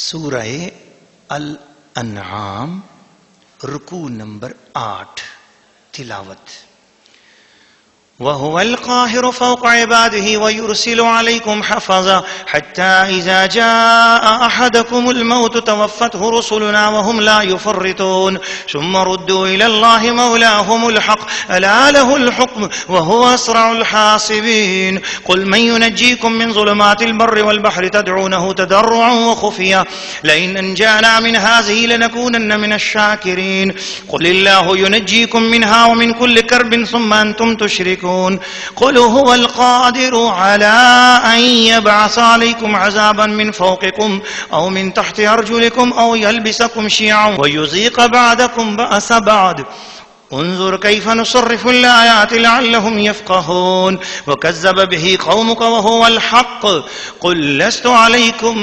سورہ الانعام رکوع نمبر 8 تلاوت. وهو القاهر فوق عباده ويرسل عليكم حفظا حتى إذا جاء أحدكم الموت توفته رسلنا وهم لا يفرطون ثم ردوا إلى الله مولاهم الحق ألا له الحكم وهو أسرع الحاسبين. قل من ينجيكم من ظلمات البر والبحر تدعونه تضرعا وخفيا لئن أنجانا من هذه لنكونن من الشاكرين. قل الله ينجيكم منها ومن كل كرب ثم أنتم تشركون. قل هو القادر على أن يبعث عليكم عذابا من فوقكم أو من تحت أرجلكم أو يلبسكم شيعا ويذيق بعضكم بأس بعض. انظر كيف نصرف الآيات لعلهم يفقهون. وكذب به قومك وهو الحق قل لست عليكم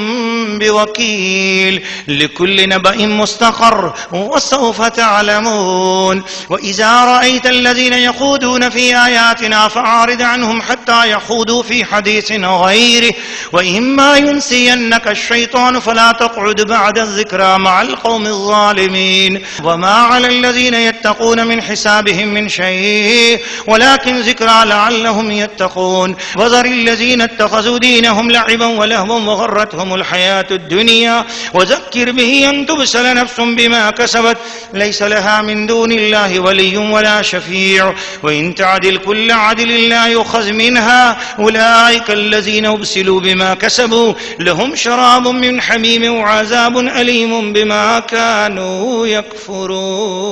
بوكيل لكل نبأ مستقر وسوف تعلمون. وإذا رأيت الذين يخوضون في آياتنا فأعرض عنهم حتى يخوضوا في حديث غيره وإما ينسينك الشيطان فلا تقعد بعد الذكرى مع القوم الظالمين. وما على الذين يتقون من حسابهم من شيء ولكن ذكرى لعلهم يتقون. وذر الذين اتخذوا دينهم لعبا ولهوا وغرتهم الحياة الدنيا وذكر به أن تبسل نفس بما كسبت ليس لها من دون الله ولي ولا شفيع وإن تعدل كل عدل لا يؤخذ منها أولئك الذين أبسلوا بما كسبوا لهم شراب من حميم وعذاب أليم بما كانوا يكفرون.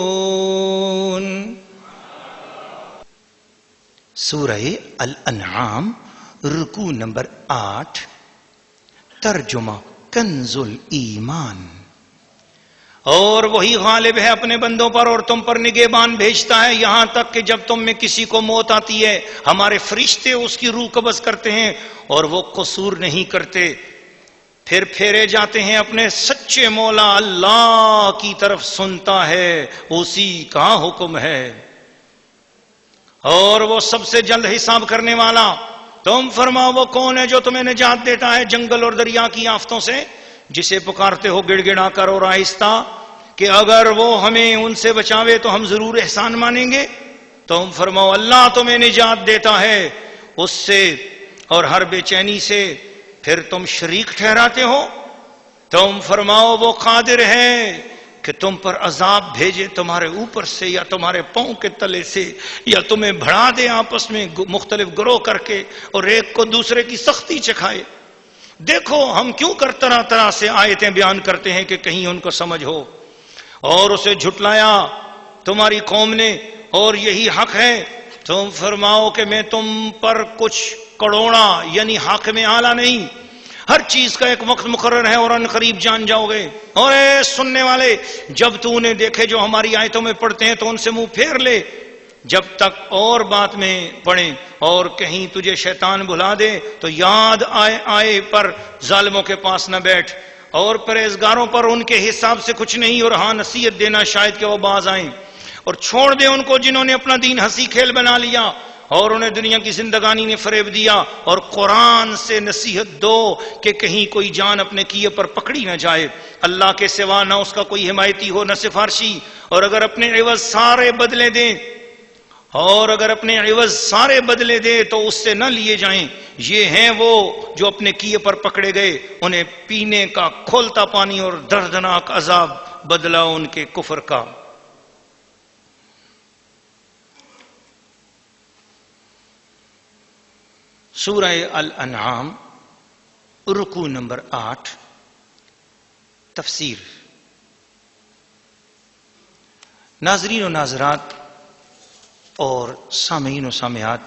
سورہ الانعام رکوع نمبر 8 ترجمہ کنز الایمان. اور وہی غالب ہے اپنے بندوں پر اور تم پر نگہبان بھیجتا ہے یہاں تک کہ جب تم میں کسی کو موت آتی ہے ہمارے فرشتے اس کی روح قبض کرتے ہیں اور وہ قصور نہیں کرتے. پھر پھیرے جاتے ہیں اپنے سچے مولا اللہ کی طرف. سنتا ہے اسی کا حکم ہے اور وہ سب سے جلد حساب کرنے والا. تم فرماؤ وہ کون ہے جو تمہیں نجات دیتا ہے جنگل اور دریا کی آفتوں سے جسے پکارتے ہو گڑ گڑا کر اور آہستہ کہ اگر وہ ہمیں ان سے بچاوے تو ہم ضرور احسان مانیں گے. تم فرماؤ اللہ تمہیں نجات دیتا ہے اس سے اور ہر بے چینی سے. پھر تم شریک ٹھہراتے ہو. تم فرماؤ وہ قادر ہے کہ تم پر عذاب بھیجے تمہارے اوپر سے یا تمہارے پاؤں کے تلے سے یا تمہیں بھڑا دے آپس میں مختلف گروہ کر کے اور ایک کو دوسرے کی سختی چکھائے. دیکھو ہم کیوں کر طرح طرح سے آیتیں بیان کرتے ہیں کہ کہیں ان کو سمجھ ہو. اور اسے جھٹلایا تمہاری قوم نے اور یہی حق ہے. تم فرماؤ کہ میں تم پر کچھ کروڑا یعنی حاکم اعلیٰ نہیں. ہر چیز کا ایک وقت مقرر ہے اور ان قریب جان جاؤ گے. اور اے سننے والے جب تو انہیں دیکھے جو ہماری آیتوں میں پڑھتے ہیں تو ان سے منہ پھیر لے جب تک اور بات میں پڑھیں. اور کہیں تجھے شیطان بھلا دے تو یاد آئے پر ظالموں کے پاس نہ بیٹھ. اور پرہیزگاروں پر ان کے حساب سے کچھ نہیں. اور ہاں نصیحت دینا شاید کہ وہ باز آئیں. اور چھوڑ دے ان کو جنہوں نے اپنا دین ہنسی کھیل بنا لیا اور انہیں دنیا کی زندگانی نے فریب دیا. اور قرآن سے نصیحت دو کہ کہیں کوئی جان اپنے کیے پر پکڑی نہ جائے. اللہ کے سوا نہ اس کا کوئی حمایتی ہو نہ سفارشی. اور اگر اپنے عوض سارے بدلے دیں تو اس سے نہ لیے جائیں. یہ ہیں وہ جو اپنے کیے پر پکڑے گئے انہیں پینے کا کھولتا پانی اور دردناک عذاب بدلا ان کے کفر کا. سورہ الانعام رکوع نمبر 8 تفسیر. ناظرین و ناظرات اور سامعین و سامعات،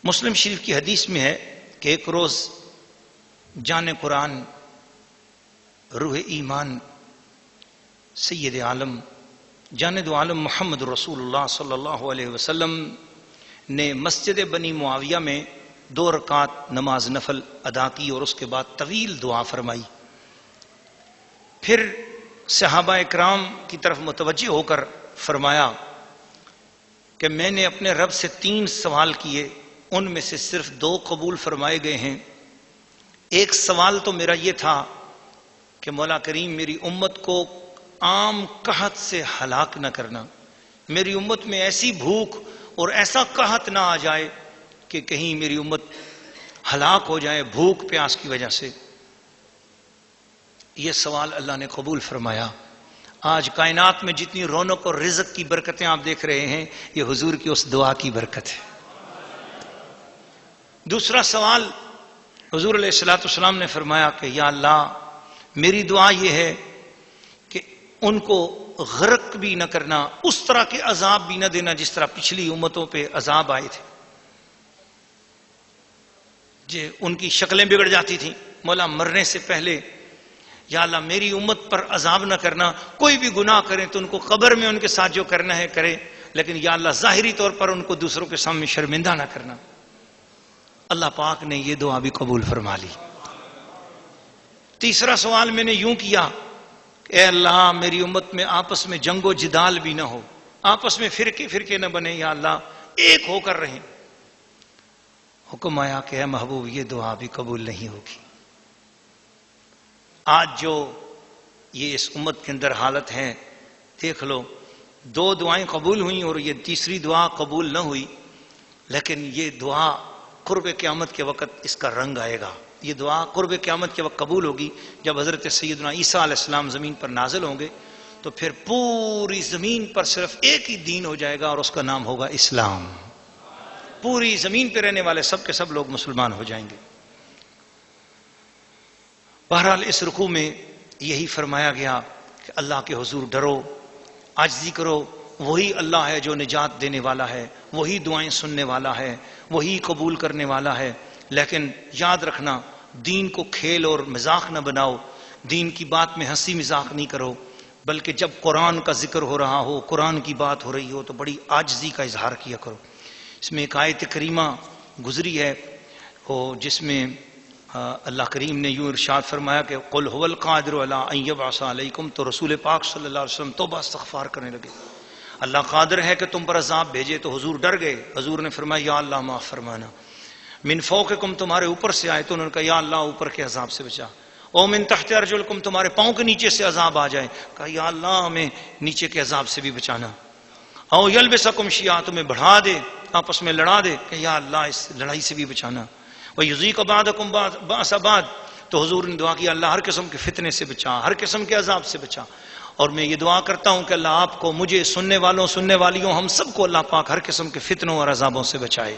مسلم شریف کی حدیث میں ہے کہ ایک روز جان قرآن روح ایمان سید عالم جاند عالم محمد رسول اللہ صلی اللہ علیہ وسلم نے مسجد بنی معاویہ میں 2 رکعت نماز نفل ادا کی اور اس کے بعد طویل دعا فرمائی. پھر صحابہ اکرام کی طرف متوجہ ہو کر فرمایا کہ میں نے اپنے رب سے 3 سوال کیے، ان میں سے صرف 2 قبول فرمائے گئے ہیں. ایک سوال تو میرا یہ تھا کہ مولا کریم میری امت کو عام قحط سے ہلاک نہ کرنا، میری امت میں ایسی بھوک اور ایسا قحط نہ آ جائے کہ کہیں میری امت ہلاک ہو جائے بھوک پیاس کی وجہ سے۔ یہ سوال اللہ نے قبول فرمایا۔ آج کائنات میں جتنی رونق اور رزق کی برکتیں آپ دیکھ رہے ہیں، یہ حضور کی اس دعا کی برکت ہے۔ دوسرا سوال حضور علیہ الصلوۃ والسلام نے فرمایا کہ یا اللہ میری دعا یہ ہے کہ ان کو غرق بھی نہ کرنا، اس طرح کے عذاب بھی نہ دینا جس طرح پچھلی امتوں پہ عذاب آئے تھے، جی ان کی شکلیں بگڑ جاتی تھیں۔ مولا مرنے سے پہلے یا اللہ میری امت پر عذاب نہ کرنا، کوئی بھی گناہ کریں تو ان کو قبر میں ان کے ساتھ جو کرنا ہے کرے، لیکن یا اللہ ظاہری طور پر ان کو دوسروں کے سامنے شرمندہ نہ کرنا۔ اللہ پاک نے یہ دعا بھی قبول فرما لی۔ تیسرا سوال میں نے یوں کیا کہ اے اللہ میری امت میں آپس میں جنگ و جدال بھی نہ ہو، آپس میں فرقے فرقے نہ بنے، یا اللہ ایک ہو کر رہیں۔ حکم آیا کہ اے محبوب یہ دعا بھی قبول نہیں ہوگی۔ آج جو یہ اس امت کے اندر حالت ہے دیکھ لو، 2 دعائیں قبول ہوئیں اور یہ تیسری دعا قبول نہ ہوئی، لیکن یہ دعا قرب قیامت کے وقت اس کا رنگ آئے گا۔ یہ دعا قرب قیامت کے وقت قبول ہوگی جب حضرت سیدنا عیسیٰ علیہ السلام زمین پر نازل ہوں گے، تو پھر پوری زمین پر صرف ایک ہی دین ہو جائے گا اور اس کا نام ہوگا اسلام۔ پوری زمین پہ رہنے والے سب کے سب لوگ مسلمان ہو جائیں گے۔ بہرحال اس رکوع میں یہی فرمایا گیا کہ اللہ کے حضور ڈرو، عاجزی کرو، وہی اللہ ہے جو نجات دینے والا ہے، وہی دعائیں سننے والا ہے، وہی قبول کرنے والا ہے۔ لیکن یاد رکھنا دین کو کھیل اور مذاق نہ بناؤ، دین کی بات میں ہنسی مذاق نہیں کرو، بلکہ جب قرآن کا ذکر ہو رہا ہو، قرآن کی بات ہو رہی ہو تو بڑی عاجزی کا اظہار کیا کرو۔ اس میں ایک آیت کریمہ گزری ہے جس میں اللہ کریم نے یوں ارشاد فرمایا کہ قل هو القادر علی ان یبعث علیکم، تو رسول پاک صلی اللہ علیہ وسلم توبہ استغفار کرنے لگے، اللہ قادر ہے کہ تم پر عذاب بھیجے، تو حضور ڈر گئے۔ حضور نے فرمایا یا اللہ معاف فرمانا، من فوقکم تمہارے اوپر سے آئے تو انہوں نے کہا یا اللہ اوپر کے عذاب سے بچا، او من تحت ارجلکم تمہارے پاؤں کے نیچے سے عذاب آ جائے، کہا یا اللہ ہمیں نیچے کے عذاب سے بھی بچانا، او یلبسکم شیعا تمہیں بڑھا دے، آپس میں لڑا دے، کہ یا اللہ اس لڑائی سے بھی بچانا، وَيُذِيقَ بَعْضَكُمْ بَأْسَ بَعْضٍ، تو حضور نے دعا کی اللہ ہر قسم کے فتنے سے بچا، ہر قسم کے عذاب سے بچا۔ اور میں یہ دعا کرتا ہوں کہ اللہ آپ کو، مجھے، سننے والوں سننے والیوں، ہم سب کو اللہ پاک ہر قسم کے فتنوں اور عذابوں سے بچائے۔